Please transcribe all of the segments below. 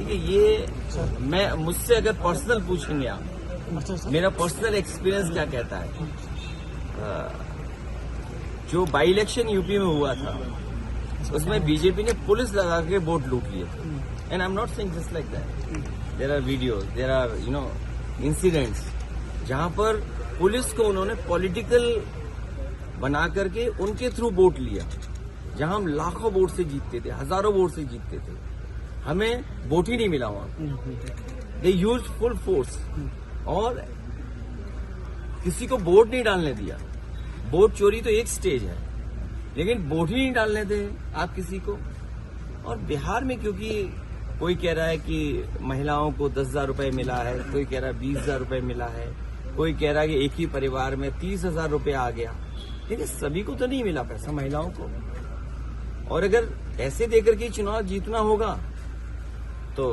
देखिए ये मैं मुझसे अगर पर्सनल पूछेंगे आप, मेरा पर्सनल एक्सपीरियंस क्या कहता है, जो बाई इलेक्शन यूपी में हुआ था उसमें बीजेपी ने पुलिस लगा के वोट लूट लिए थे। And I am not saying just like that, there are videos, there are incidents जहां पर पुलिस को उन्होंने पॉलिटिकल बना करके उनके थ्रू वोट लिया। जहां हम लाखों वोट से जीतते थे, हजारों वोट से जीतते थे, हमें वोट ही नहीं मिला वहां। दे यूज फुल फोर्स और किसी को वोट नहीं डालने दिया। वोट चोरी तो एक स्टेज है, लेकिन वोट ही नहीं डालने दे आप किसी को। और बिहार में क्योंकि कोई कह रहा है कि महिलाओं को 10,000 रुपए मिला है, कोई कह रहा है 20,000 रुपए मिला है, कोई कह रहा है कि एक ही परिवार में 30,000 रुपए आ गया, लेकिन सभी को तो नहीं मिला पैसा, महिलाओं को। और अगर ऐसे देकर के चुनाव जीतना होगा तो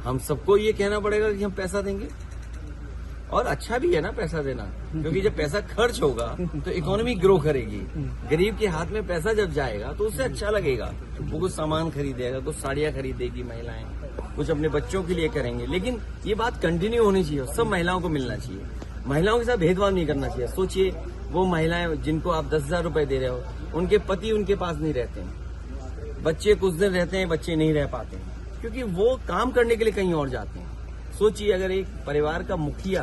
हम सबको ये कहना पड़ेगा कि हम पैसा देंगे। और अच्छा भी है ना पैसा देना, क्योंकि जब पैसा खर्च होगा तो इकोनॉमी ग्रो करेगी। गरीब के हाथ में पैसा जब जाएगा तो उससे अच्छा लगेगा, वो कुछ सामान खरीदेगा, कुछ साड़ियां खरीदेगी महिलाएं, कुछ अपने बच्चों के लिए करेंगे। लेकिन ये बात कंटिन्यू होनी चाहिए, सब महिलाओं को मिलना चाहिए, महिलाओं के साथ भेदभाव नहीं करना चाहिए। सोचिए वो महिलाएं जिनको आप 10,000 रुपए दे रहे हो, उनके पति उनके पास नहीं रहते हैं, बच्चे कुछ दिन रहते हैं, बच्चे नहीं रह पाते हैं क्योंकि वो काम करने के लिए कहीं और जाते हैं। सोचिए अगर एक परिवार का मुखिया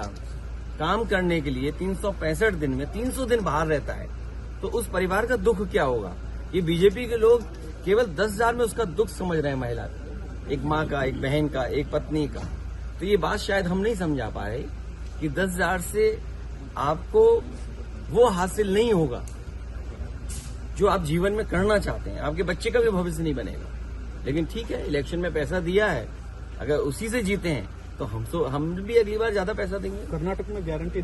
काम करने के लिए 365 दिन में 300 दिन बाहर रहता है तो उस परिवार का दुख क्या होगा। ये बीजेपी के लोग केवल 10,000 में उसका दुख समझ रहे हैं, महिला का, एक माँ का, एक बहन का, एक पत्नी का। तो ये बात शायद हम नहीं समझा पा रहे कि 10,000 से आपको वो हासिल नहीं होगा जो आप जीवन में करना चाहते हैं, आपके बच्चे का भी भविष्य नहीं बनेगा। लेकिन ठीक है, इलेक्शन में पैसा दिया है, अगर उसी से जीते हैं तो हम भी अगली बार ज्यादा पैसा देंगे। कर्नाटक में गारंटी